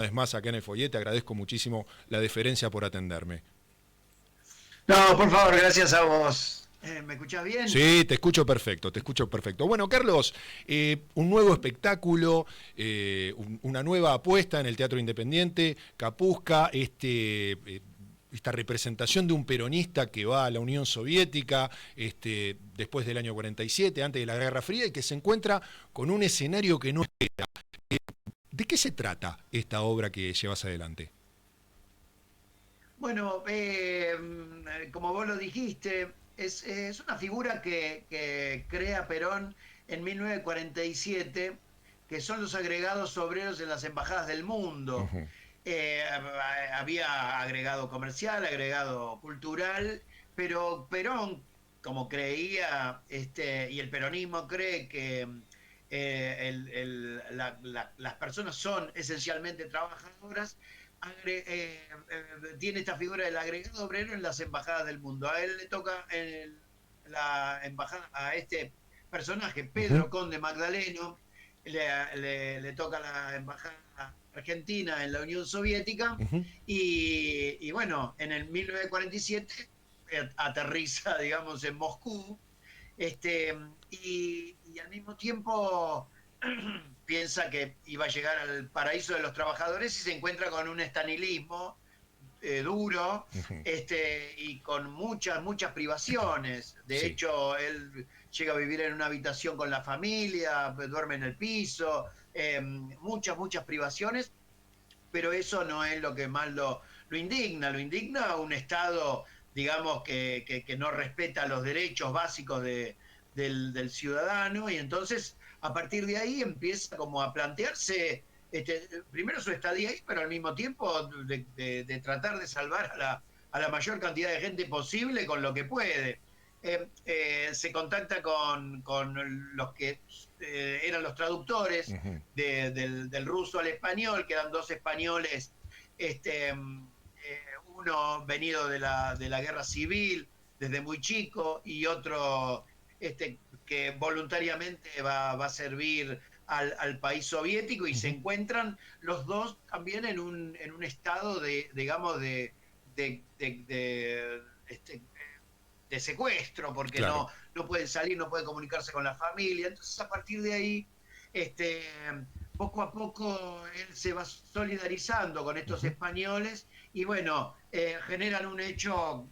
vez más acá en el foyer, te agradezco muchísimo la deferencia por atenderme. No, por favor, gracias a vos. ¿Me escuchás bien? Sí, te escucho perfecto, te escucho perfecto. Bueno, Carlos, un nuevo espectáculo, una nueva apuesta en el Teatro Independiente, Kapusca, esta representación de un peronista que va a la Unión Soviética después del año 47, antes de la Guerra Fría, y que se encuentra con un escenario que no espera. ¿De qué se trata esta obra que llevas adelante? Bueno, como vos lo dijiste, es una figura que crea Perón en 1947, que son los agregados obreros en las embajadas del mundo. Ujú. Había agregado comercial, agregado cultural, pero Perón, como creía, y el peronismo cree que las personas son esencialmente trabajadoras, tiene esta figura del agregado obrero en las embajadas del mundo. A él le toca en la embajada, a este personaje, Ujú. Pedro Conde Magdaleno, le toca la embajada argentina en la Unión Soviética Ujú. y bueno, en el 1947 aterriza, digamos, en Moscú, este, y al mismo tiempo piensa que iba a llegar al paraíso de los trabajadores y se encuentra con un estanilismo duro, Ujú. y con muchas privaciones. De Sí, hecho, él llega a vivir en una habitación con la familia, duerme en el piso, muchas privaciones, pero eso no es lo que más lo indigna un Estado, digamos, que no respeta los derechos básicos del ciudadano, y entonces a partir de ahí empieza como a plantearse, primero su estadía ahí, pero al mismo tiempo de tratar de salvar a la mayor cantidad de gente posible con lo que puede. Se contacta con los que eran los traductores ujú, del ruso al español, que eran dos españoles, uno venido de la guerra civil desde muy chico y otro que voluntariamente va a servir al país soviético, y se ujú. encuentran los dos también en un estado digamos, de secuestro, porque Claro. no pueden salir, no pueden comunicarse con la familia. Entonces, a partir de ahí, este, poco a poco él se va solidarizando con estos Ujú. españoles y bueno, generan un hecho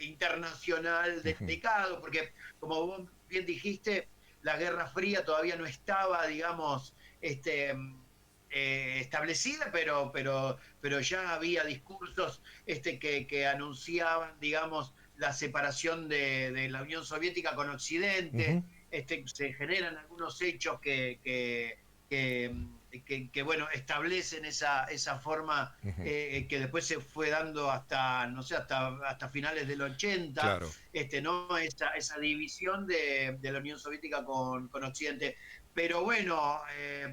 internacional Ujú. delicado, porque como vos bien dijiste, la Guerra Fría todavía no estaba, digamos, establecida, pero ya había discursos que anunciaban, digamos, la separación de la Unión Soviética con Ujú. Occidente. Se generan algunos hechos bueno, establecen esa forma, Ujú. que después se fue dando hasta, no sé, hasta finales del 80, Claro. ¿no? Esa división de la Unión Soviética con Occidente. Pero bueno,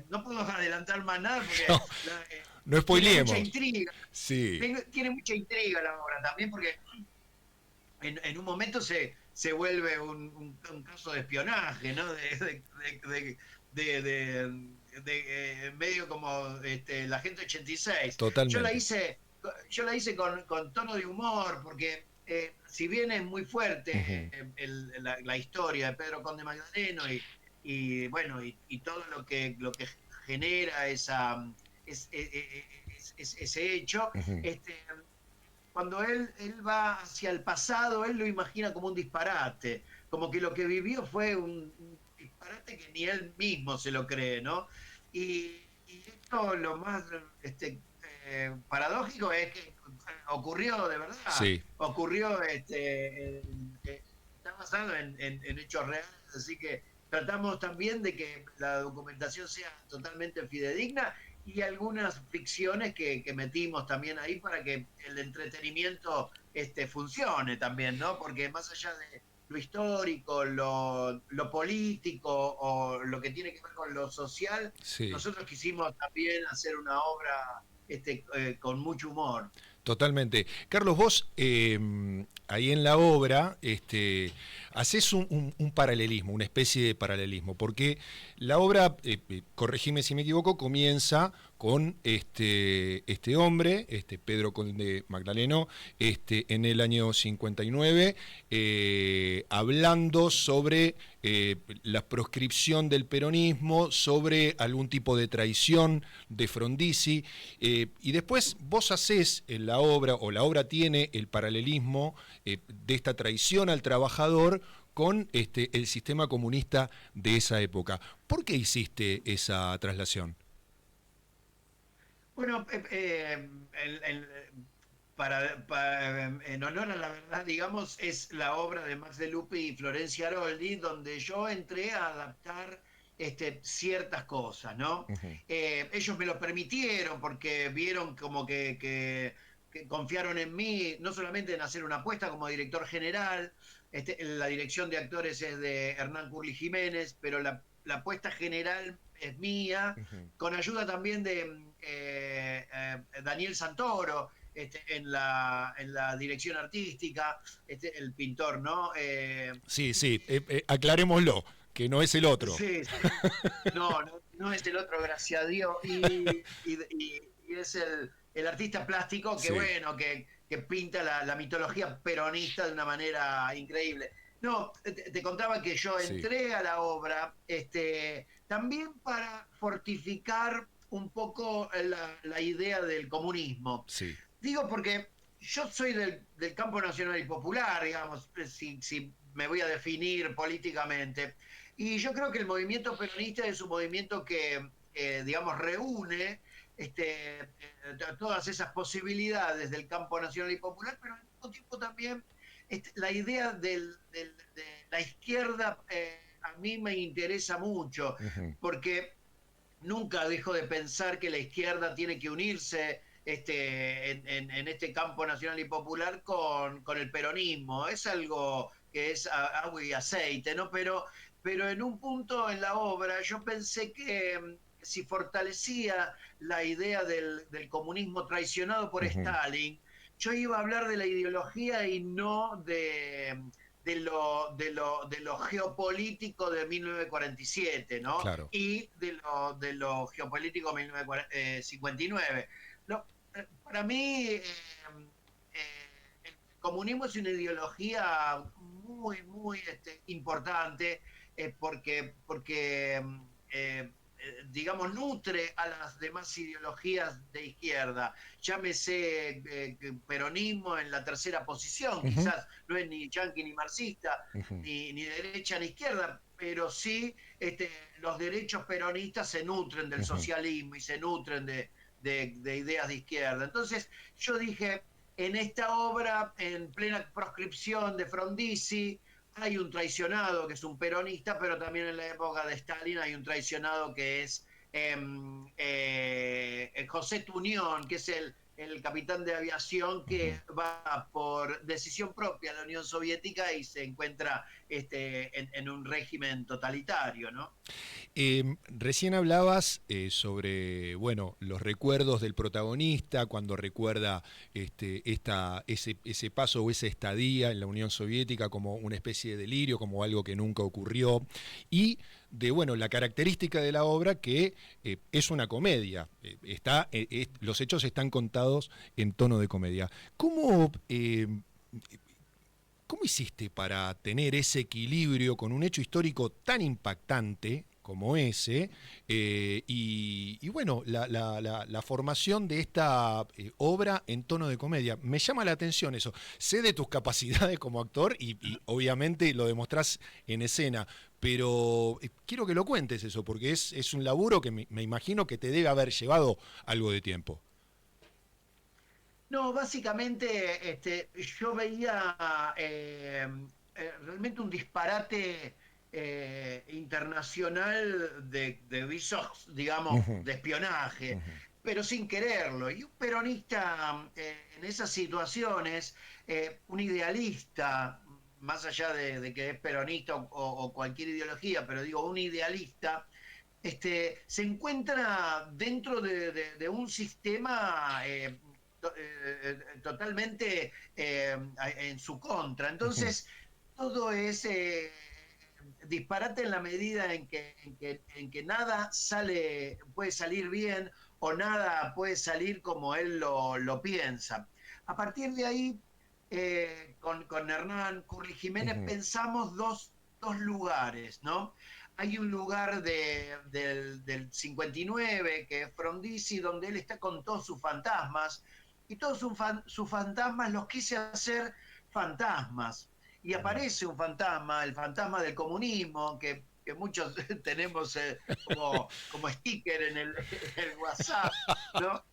no puedo adelantar más nada porque No, la, no tiene mucha spoileemos. intriga. Sí, Tiene mucha intriga la obra también, porque en un momento se vuelve un caso de espionaje, ¿no? Medio como la Agente 86. Yo la totalmente. hice, yo la hice con tono de humor, porque si bien es muy fuerte Ujú. la historia de Pedro Conde Magdaleno y bueno, y todo lo que genera ese hecho, Ujú. este, cuando él va hacia el pasado, él lo imagina como un disparate, como que lo que vivió fue un disparate que ni él mismo se lo cree, ¿no? Y esto lo más paradójico es que ocurrió de verdad, Sí, ocurrió, está basado en hechos reales, así que tratamos también de que la documentación sea totalmente fidedigna, y algunas ficciones que metimos también ahí para que el entretenimiento funcione también, ¿no? Porque más allá de lo histórico, lo político o lo que tiene que ver con lo social, sí. nosotros quisimos también hacer una obra con mucho humor. Totalmente. Carlos, vos ahí en la obra haces un paralelismo, una especie de paralelismo, porque la obra, corregime si me equivoco, comienza con este hombre, Pedro Conde Magdaleno, en el año 59, hablando sobre la proscripción del peronismo, sobre algún tipo de traición de Frondizi, y después vos hacés en la obra, o la obra tiene el paralelismo de esta traición al trabajador con el sistema comunista de esa época. ¿Por qué hiciste esa traslación? Bueno, en honor a la verdad, digamos, es la obra de Max de Lupi y Florencia Aroldi, donde yo entré a adaptar ciertas cosas, ¿no? Ujú. Ellos me lo permitieron porque vieron como que confiaron en mí, no solamente en hacer una apuesta como director general, la dirección de actores es de Hernán Curly Jiménez, pero la apuesta general es mía, Ujú. con ayuda también de Daniel Santoro, en la dirección artística, el pintor, ¿no? Sí, sí, aclarémoslo, que no es el otro. Sí, sí. No, no, no es el otro, gracias a Dios. Y es el artista plástico que, Sí, bueno, que pinta la mitología peronista de una manera increíble. No, te contaba que yo sí. entré a la obra también para fortificar un poco la idea del comunismo. Sí. Digo porque yo soy del campo nacional y popular, digamos, si me voy a definir políticamente. Y yo creo que el movimiento peronista es un movimiento que, digamos, reúne todas esas posibilidades del campo nacional y popular, pero al mismo tiempo también la idea de la izquierda a mí me interesa mucho, Ujú. porque nunca dejo de pensar que la izquierda tiene que unirse en este campo nacional y popular con el peronismo. Es algo que es agua y aceite, ¿no? Pero en un punto en la obra yo pensé que si fortalecía la idea del comunismo traicionado por Ujú. Stalin, yo iba a hablar de la ideología y no de lo geopolítico de 1947, ¿no? Claro. Y de lo geopolítico de 1959. Para mí, el comunismo es una ideología muy, muy importante porque digamos, nutre a las demás ideologías de izquierda. Llámese peronismo en la tercera posición, Ujú. quizás no es ni yanqui ni marxista, Ujú. ni derecha ni izquierda, pero sí los derechos peronistas se nutren del Ujú. socialismo y se nutren de ideas de izquierda. Entonces yo dije, en esta obra, en plena proscripción de Frondizi, hay un traicionado que es un peronista, pero también en la época de Stalin hay un traicionado que es José Tunión, que es el capitán de aviación Ujú. que va por decisión propia a la Unión Soviética y se encuentra en un régimen totalitario, ¿no? Recién hablabas sobre, bueno, los recuerdos del protagonista cuando recuerda ese paso o esa estadía en la Unión Soviética como una especie de delirio, como algo que nunca ocurrió, y de, bueno, la característica de la obra que es una comedia, los hechos están contados en tono de comedia. ¿Cómo hiciste para tener ese equilibrio con un hecho histórico tan impactante como ese? Y bueno, la formación de esta obra en tono de comedia. Me llama la atención eso. Sé de tus capacidades como actor y obviamente lo demostrás en escena, pero quiero que lo cuentes eso, porque es un laburo que me imagino que te debe haber llevado algo de tiempo. No, básicamente yo veía realmente un disparate internacional de visos, digamos, Ujú. de espionaje, Ujú. pero sin quererlo. Y un peronista en esas situaciones, un idealista, más allá de que es peronista o cualquier ideología, pero digo, un idealista, se encuentra dentro de un sistema totalmente en su contra. Ujú. Entonces, todo es disparate en la medida en que nada puede salir bien o nada puede salir como él lo piensa. A partir de ahí, con Hernán Curly Jiménez Ujú, pensamos dos lugares, ¿no? Hay un lugar del 59, que es Frondizi, donde él está con todos sus fantasmas, y todos sus fantasmas los quise hacer fantasmas. Y bien. aparece un fantasma, el fantasma del comunismo, que muchos tenemos como sticker en el WhatsApp, ¿no?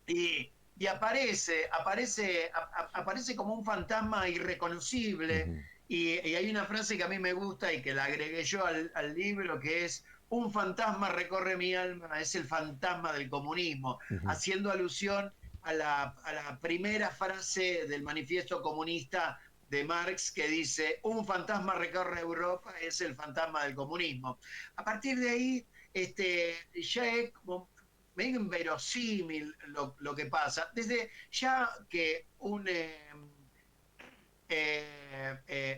Y aparece como un fantasma irreconocible. Ujú, Y hay una frase que a mí me gusta y que la agregué yo al libro, que es: un fantasma recorre mi alma, es el fantasma del comunismo, ujú. haciendo alusión a la primera frase del manifiesto comunista de Marx, que dice: un fantasma recorre Europa, es el fantasma del comunismo. A partir de ahí, ya es como medio inverosímil lo que pasa. Desde ya que un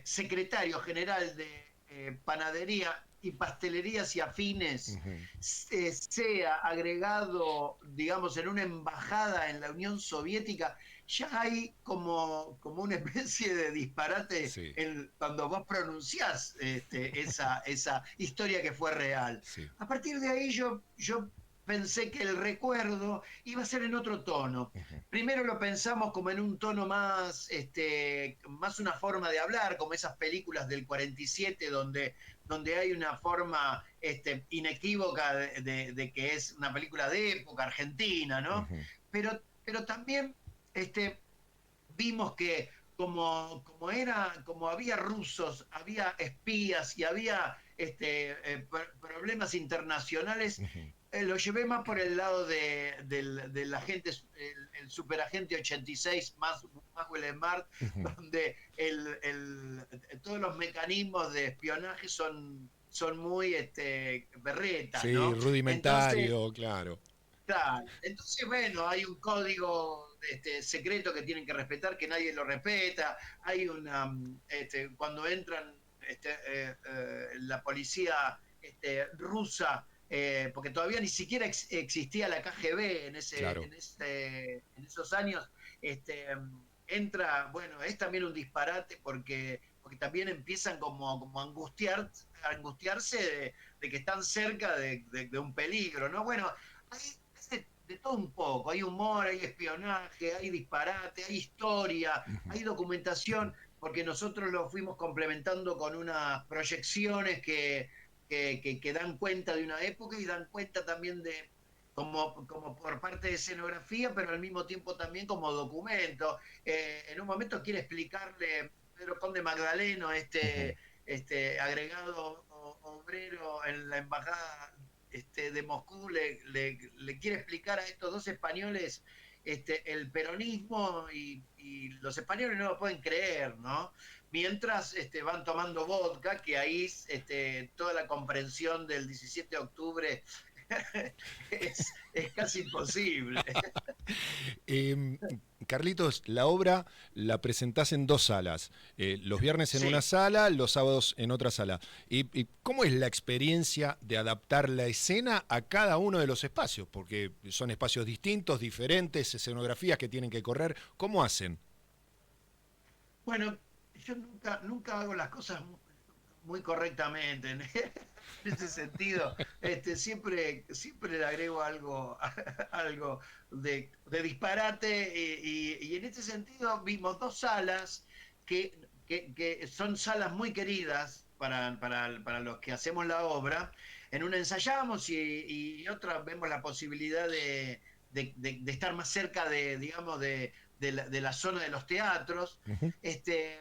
secretario general de panadería y pastelerías y afines Ujú. sea agregado, digamos, en una embajada en la Unión Soviética, ya hay como una especie de disparate Sí, cuando vos pronunciás esa historia que fue real. sí. A partir de ahí yo pensé que el recuerdo iba a ser en otro tono. Ujú, Primero lo pensamos como en un tono más una forma de hablar, como esas películas del 47, donde hay una forma inequívoca de que es una película de época argentina, ¿no? ujú. Pero también este, vimos que como había rusos, había espías y había problemas internacionales, Ujú. lo llevé más por el lado del agente, el superagente 86 más Willemart, Ujú. donde todos los mecanismos de espionaje son muy berretas, Sí, ¿no? Entonces, rudimentario, claro. claro. Entonces, bueno, hay un código secreto que tienen que respetar, que nadie lo respeta. Hay cuando entran la policía rusa, porque todavía ni siquiera existía la KGB Claro. en esos años, entra, bueno, es también un disparate porque también empiezan como a angustiarse de que están cerca de un peligro, ¿no? Bueno, hay de todo un poco, hay humor, hay espionaje, hay disparate, hay historia, Ujú. hay documentación, porque nosotros lo fuimos complementando con unas proyecciones que dan cuenta de una época y dan cuenta también como por parte de escenografía, pero al mismo tiempo también como documento. En un momento quiere explicarle Pedro Conde Magdaleno, Ujú. agregado obrero en la embajada de Moscú, le quiere explicar a estos dos españoles el peronismo, y los españoles no lo pueden creer, ¿no? Mientras van tomando vodka, que ahí toda la comprensión del 17 de octubre es casi imposible. Em, Carlitos, la obra la presentás en dos salas. Los viernes en una Sí. sala, los sábados en otra sala. ¿Y cómo es la experiencia de adaptar la escena a cada uno de los espacios? Porque son espacios distintos, diferentes, escenografías que tienen que correr. ¿Cómo hacen? Bueno, yo nunca hago las cosas muy correctamente. En ese sentido, siempre le agrego algo, algo de disparate, y en este sentido vimos dos salas que son salas muy queridas para los que hacemos la obra. En una ensayamos y otra vemos la posibilidad de estar más cerca digamos, de la zona de los teatros, Ujú, este,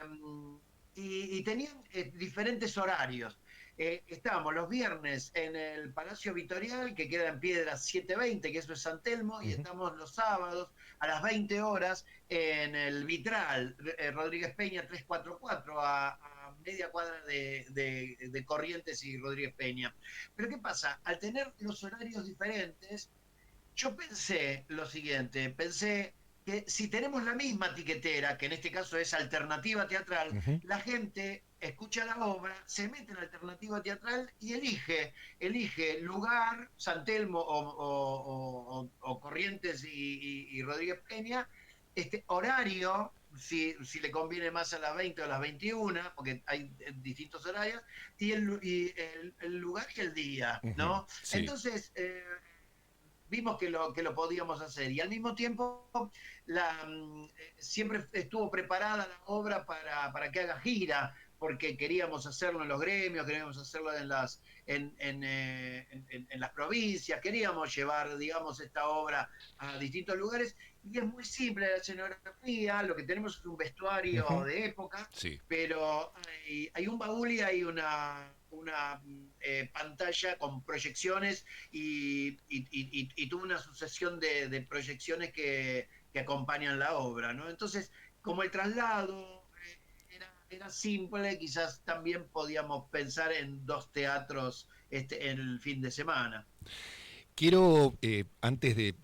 y tenían diferentes horarios. Estábamos los viernes en el Palacio Vitorial, que queda en Piedras 720, que eso es San Telmo, y ujú. estamos los sábados a las 20 horas en el Vitral, Rodríguez Peña 344, a media cuadra de Corrientes y Rodríguez Peña. Pero ¿qué pasa? Al tener los horarios diferentes, yo pensé lo siguiente, pensé que si tenemos la misma tiquetera, que en este caso es alternativa teatral, Ujú. la gente escucha la obra, se mete en alternativa teatral y elige lugar, San Telmo o Corrientes y Rodríguez Peña, horario, si le conviene más a las 20 o a las 21, porque hay distintos horarios, y el lugar y el día, Ujú. ¿no? Sí. Entonces, vimos que lo podíamos hacer. Y al mismo tiempo, siempre estuvo preparada la obra para que haga gira, porque queríamos hacerlo en los gremios, queríamos hacerlo en las provincias, queríamos llevar, digamos, esta obra a distintos lugares. Y es muy simple la escenografía, lo que tenemos es un vestuario Ujú. de época, Sí. pero hay un baúl y hay una pantalla con proyecciones y tuvo una sucesión de proyecciones que acompañan la obra, ¿no? Entonces, como el traslado era simple, quizás también podíamos pensar en dos teatros en el fin de semana. Quiero, antes de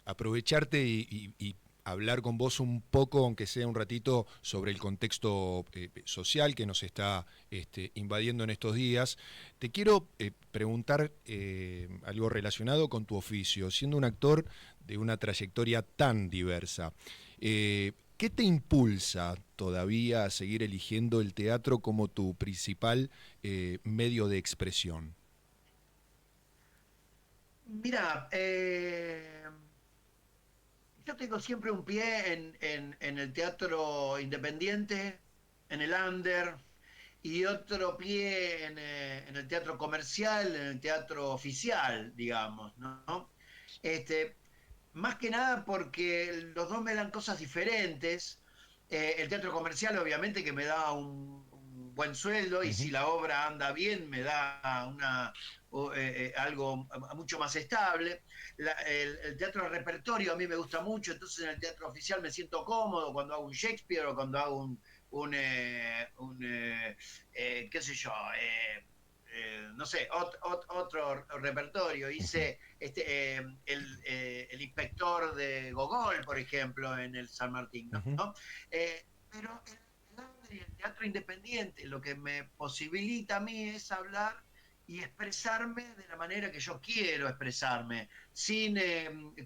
aprovecharte y hablar con vos un poco, aunque sea un ratito, sobre el contexto social que nos está invadiendo en estos días, te quiero preguntar algo relacionado con tu oficio. Siendo un actor de una trayectoria tan diversa, ¿qué te impulsa todavía a seguir eligiendo el teatro como tu principal medio de expresión? Mira, yo tengo siempre un pie en el teatro independiente, en el under, y otro pie en el teatro comercial, en el teatro oficial, digamos, ¿no? Este, Más que nada porque los dos me dan cosas diferentes. El teatro comercial, obviamente, que me da un buen sueldo y si Ujú. la obra anda bien, me da algo mucho más estable. El teatro de repertorio a mí me gusta mucho, entonces en el teatro oficial me siento cómodo cuando hago un Shakespeare o cuando hago qué sé yo, no sé, otro repertorio. Ujú. Hice el inspector de Gogol, por ejemplo, en el San Martín, Ujú. ¿no? Pero el teatro independiente lo que me posibilita a mí es hablar y expresarme de la manera que yo quiero expresarme, sin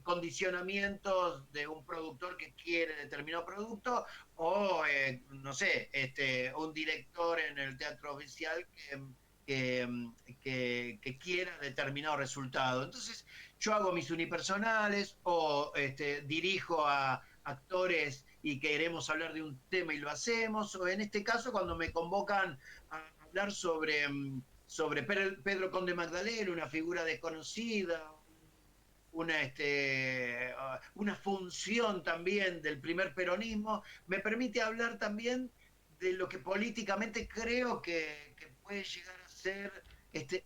condicionamientos de un productor que quiere determinado producto o, no sé, un director en el teatro oficial que quiera determinado resultado. Entonces, yo hago mis unipersonales o dirijo a actores y queremos hablar de un tema y lo hacemos, o en este caso cuando me convocan a hablar sobre Pedro Conde Magdaleno, una figura desconocida, una función también del primer peronismo, me permite hablar también de lo que políticamente creo que puede llegar a ser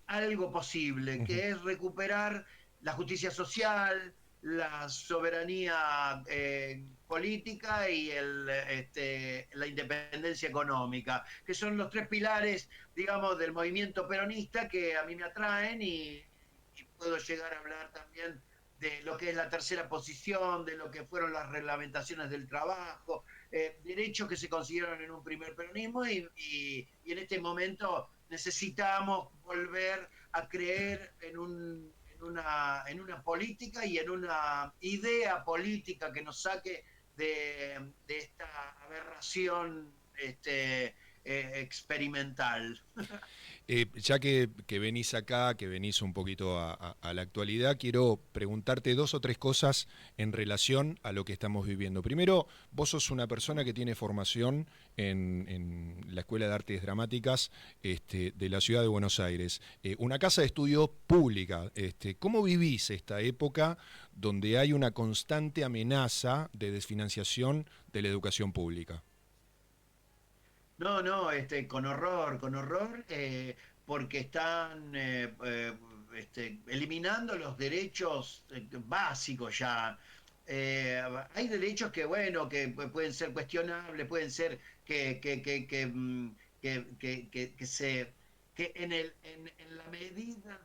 algo posible, Ujú. que es recuperar la justicia social, la soberanía política y la independencia económica, que son los tres pilares, digamos, del movimiento peronista que a mí me atraen y puedo llegar a hablar también de lo que es la tercera posición, de lo que fueron las reglamentaciones del trabajo, derechos que se consiguieron en un primer peronismo y en este momento necesitamos volver a creer en una política y en una idea política que nos saque de esta aberración experimental. Ya que venís acá, que venís un poquito a la actualidad, quiero preguntarte dos o tres cosas en relación a lo que estamos viviendo. Primero, vos sos una persona que tiene formación en la Escuela de Artes Dramáticas de la Ciudad de Buenos Aires, una casa de estudio pública. ¿Cómo vivís esta época donde hay una constante amenaza de desfinanciación de la educación pública? No, no, con horror, porque están eliminando los derechos básicos ya. Hay derechos que, bueno, que pueden ser cuestionables, pueden ser que en la medida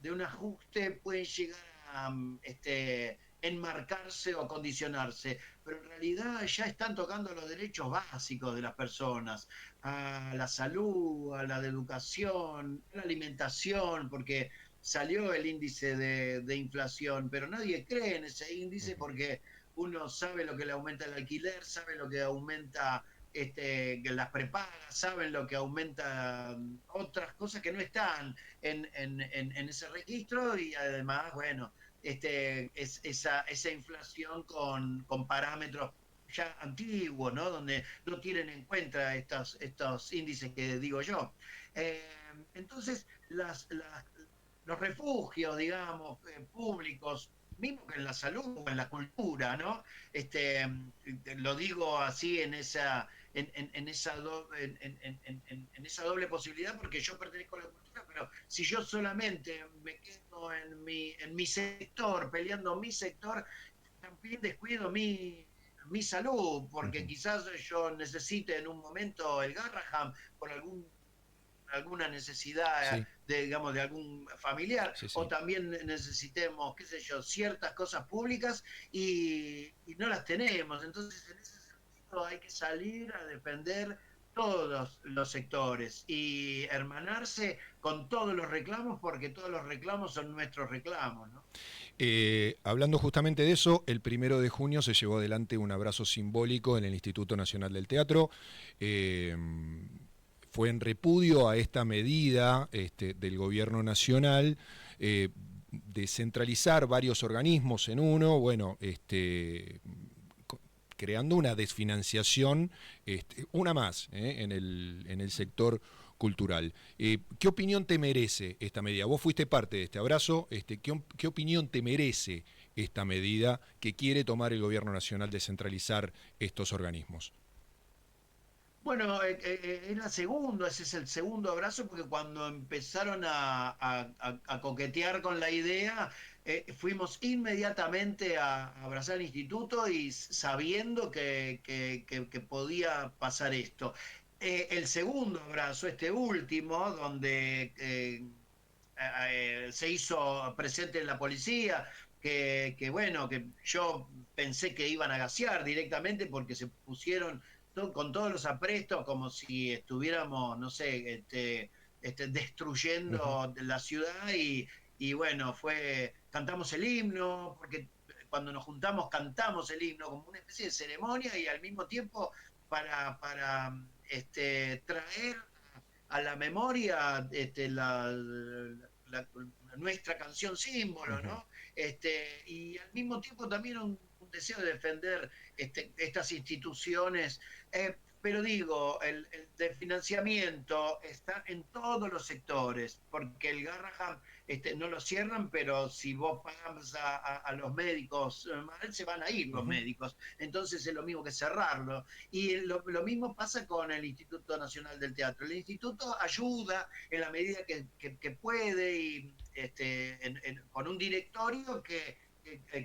de un ajuste pueden llegar a enmarcarse o condicionarse, pero en realidad ya están tocando los derechos básicos de las personas, a la salud, a la educación, a la alimentación, porque salió el índice de inflación, pero nadie cree en ese índice porque uno sabe lo que le aumenta el alquiler, sabe lo que aumenta que las prepagas, saben lo que aumenta otras cosas que no están en ese registro y además, bueno, esa inflación con parámetros ya antiguos, ¿no? Donde no tienen en cuenta estos índices que digo yo. Eh, entonces, los refugios, digamos, públicos, mismo que en la salud o en la cultura, ¿no? Lo digo así en esa doble posibilidad porque yo pertenezco a la cultura, pero si yo solamente me quedo en mi sector, peleando mi sector, también descuido mi salud, porque quizás yo necesite en un momento el Garraham por alguna necesidad Sí, digamos, de algún familiar, sí, o sí. también necesitemos, qué sé yo, ciertas cosas públicas y no las tenemos. Entonces, en ese sentido hay que salir a defender todos los sectores y hermanarse con todos los reclamos porque todos los reclamos son nuestros reclamos, ¿no? Hablando justamente de eso, el 1 de junio se llevó adelante un abrazo simbólico en el Instituto Nacional del Teatro. Eh, Fue en repudio a esta medida del gobierno nacional de centralizar varios organismos en uno, bueno, creando una desfinanciación, una más, en el sector cultural. ¿Qué opinión te merece esta medida? Vos fuiste parte de este abrazo, ¿qué opinión te merece esta medida que quiere tomar el gobierno nacional de centralizar estos organismos? Bueno, es la segunda, ese es el segundo abrazo, porque cuando empezaron a coquetear con la idea, fuimos inmediatamente a abrazar el instituto y sabiendo que podía pasar esto. El segundo abrazo, este último, donde se hizo presente la policía, bueno, que yo pensé que iban a gasear directamente porque se pusieron con todos los aprestos como si estuviéramos, no sé, Ujú. destruyendo la ciudad y bueno, cantamos el himno, porque cuando nos juntamos cantamos el himno como una especie de ceremonia y al mismo tiempo para traer a la memoria la, nuestra canción símbolo, Ujú. ¿no? Y al mismo tiempo también un deseo de defender estas instituciones. Pero digo, el financiamiento está en todos los sectores, porque el Garraham no lo cierran, pero si vos pagas a los médicos mal, se van a ir los Ujú. médicos. Entonces es lo mismo que cerrarlo. Y lo mismo pasa con el Instituto Nacional del Teatro. El instituto ayuda en la medida que puede y con un directorio que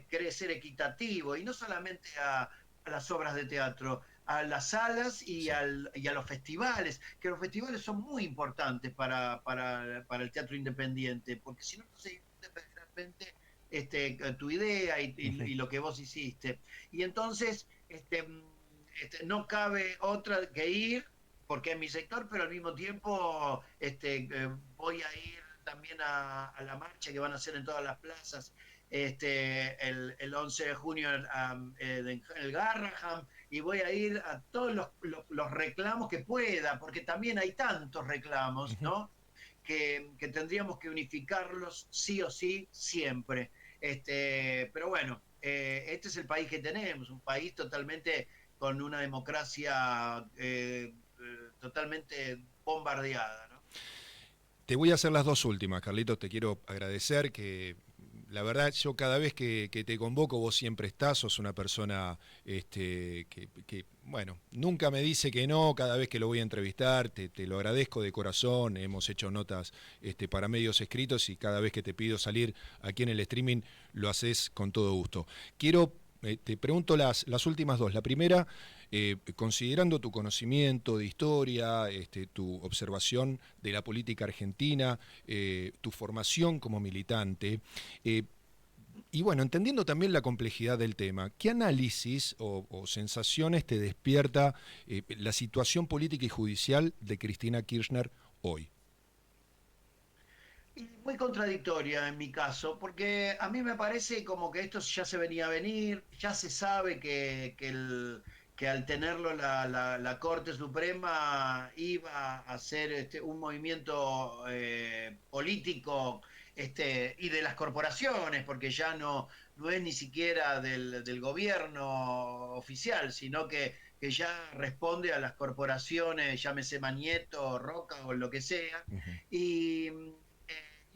quiere ser equitativo y no solamente a las obras de teatro, a las salas Sí. y a los festivales, que los festivales son muy importantes para el teatro independiente, porque si no, no se difunde realmente tu idea Ujú. y lo que vos hiciste. Y entonces, no cabe otra que ir, porque es mi sector, pero al mismo tiempo voy a ir también a la marcha que van a hacer en todas las plazas el 11 de junio en el Garraham, y voy a ir a todos los reclamos que pueda, porque también hay tantos reclamos, Ujú. ¿no? Que tendríamos que unificarlos sí o sí siempre. Pero bueno, este es el país que tenemos, un país totalmente con una democracia totalmente bombardeada, ¿no? Te voy a hacer las dos últimas, Carlitos. Te quiero agradecer que la verdad yo cada vez que te convoco vos siempre estás, sos una persona bueno, nunca me dice que no cada vez que lo voy a entrevistar, te lo agradezco de corazón, hemos hecho notas para medios escritos y cada vez que te pido salir aquí en el streaming lo haces con todo gusto. Te pregunto las últimas dos. La primera, considerando tu conocimiento de historia, tu observación de la política argentina, tu formación como militante, eh, Y bueno, entendiendo también la complejidad del tema, ¿qué análisis o sensaciones te despierta la situación política y judicial de Cristina Kirchner hoy? Y muy contradictoria en mi caso, porque a mí me parece como que esto ya se venía a venir, ya se sabe que al tenerlo la Corte Suprema iba a ser un movimiento político y de las corporaciones, porque ya no es ni siquiera del gobierno oficial, sino que ya responde a las corporaciones, llámese Mañeto, Roca o lo que sea. Ujú. Y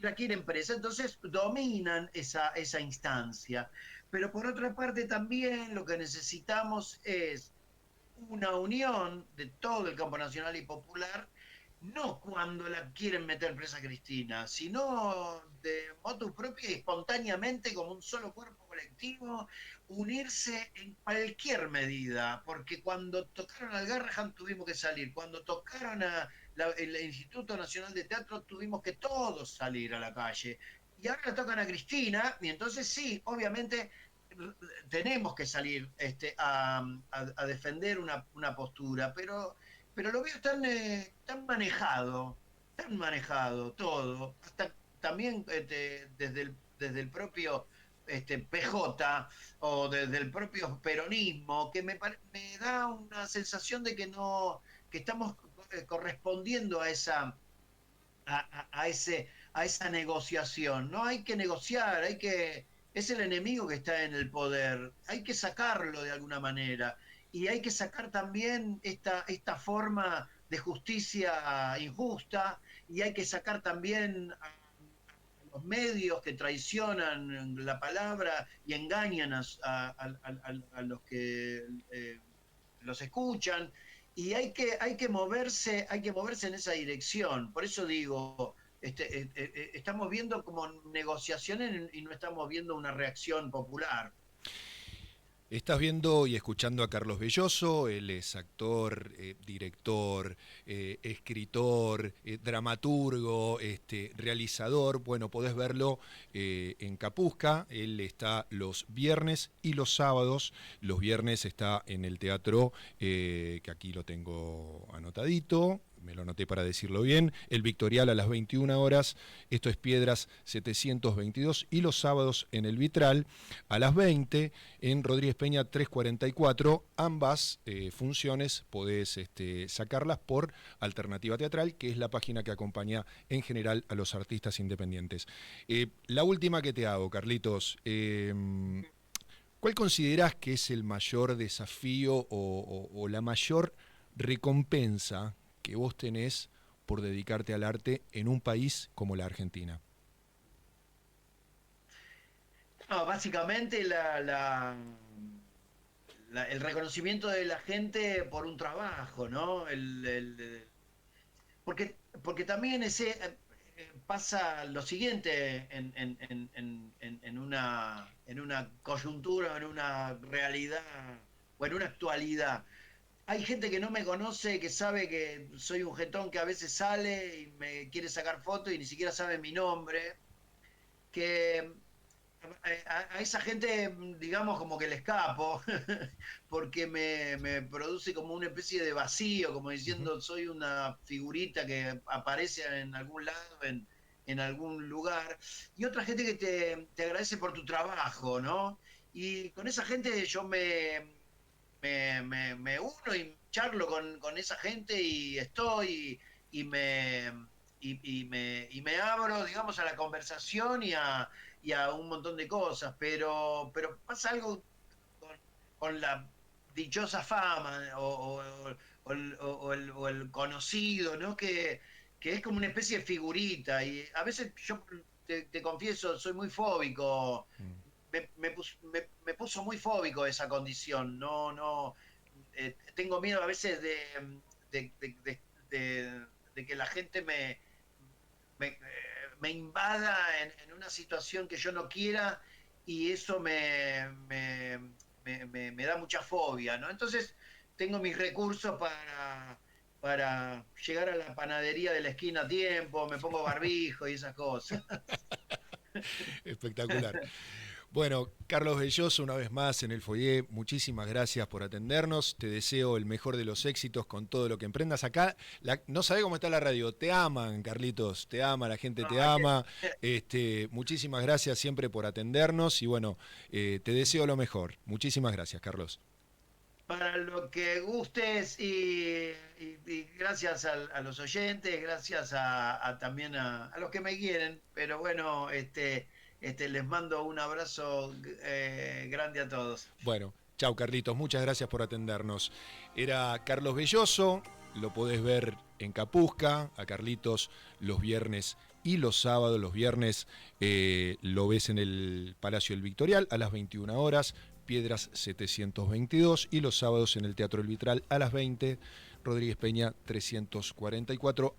la quieren presa, entonces dominan esa instancia. Pero por otra parte también lo que necesitamos es una unión de todo el campo nacional y popular, no cuando la quieren meter presa a Cristina, sino de motu propio y espontáneamente como un solo cuerpo colectivo, unirse en cualquier medida, porque cuando tocaron al Garrahan tuvimos que salir, cuando tocaron el Instituto Nacional de Teatro tuvimos que todos salir a la calle. Y ahora le tocan a Cristina, y entonces sí, obviamente tenemos que salir a defender una postura, pero lo veo tan manejado todo, hasta también desde el propio PJ o desde el propio peronismo, que me da una sensación de que estamos correspondiendo a esa negociación. No hay que negociar, es el enemigo que está en el poder, hay que sacarlo de alguna manera. Y hay que sacar también esta forma de justicia injusta, y hay que sacar también a los medios que traicionan la palabra y engañan a los que los escuchan, y hay que moverse en esa dirección. Por eso digo, estamos viendo como negociaciones y no estamos viendo una reacción popular. Estás viendo y escuchando a Carlos Belloso, él es actor, director, escritor, dramaturgo, realizador. Bueno, podés verlo en Capusca, él está los viernes y los sábados. Los viernes está en el teatro, que aquí lo tengo anotadito, me lo anoté para decirlo bien, el Victorial a las 21 horas, esto es Piedras 722, y los sábados en el Vitral a las 20 en Rodríguez Peña 344. Ambas funciones podés sacarlas por Alternativa Teatral, que es la página que acompaña en general a los artistas independientes. La última que te hago, Carlitos. ¿Cuál considerás que es el mayor desafío o la mayor recompensa que vos tenés por dedicarte al arte en un país como la Argentina? No, básicamente el reconocimiento de la gente por un trabajo, ¿no? Porque también pasa lo siguiente en una coyuntura, en una realidad o en una actualidad. Hay gente que no me conoce, que sabe que soy un jetón que a veces sale y me quiere sacar fotos y ni siquiera sabe mi nombre, que a esa gente, digamos, como que le escapo, porque me produce como una especie de vacío, como Ujú. diciendo, soy una figurita que aparece en algún lado, en algún lugar, y otra gente que te agradece por tu trabajo, ¿no? Y con esa gente yo me uno y charlo con esa gente y estoy y me, y me abro, digamos, a la conversación y a un montón de cosas, pero pasa algo con la dichosa fama o el conocido, ¿no? Que es como una especie de figurita y a veces yo te confieso, soy muy fóbico, Mm. me puso muy fóbico esa condición. No, no, tengo miedo a veces de, de- de- de que la gente me invada en una situación que yo no quiera y eso me da mucha fobia, ¿no? Entonces tengo mis recursos para llegar a la panadería de la esquina a tiempo, me pongo barbijo y esas cosas. Espectacular. Bueno, Carlos Belloso, una vez más en el foyer, muchísimas gracias por atendernos. Te deseo el mejor de los éxitos con todo lo que emprendas acá. No sabés cómo está la radio. Te aman, Carlitos. Te ama, la gente te ama. Muchísimas gracias siempre por atendernos y bueno, te deseo lo mejor. Muchísimas gracias, Carlos. Para lo que gustes y gracias a los oyentes, gracias también a los que me quieren, pero bueno, les mando un abrazo grande a todos. Bueno, chau Carlitos, muchas gracias por atendernos. Era Carlos Belloso, lo podés ver en Capusca, a Carlitos los viernes y los sábados. Los viernes lo ves en el Palacio del Victorial a las 21 horas. Piedras 722 y los sábados en el Teatro El Vitral a las 20, Rodríguez Peña 344.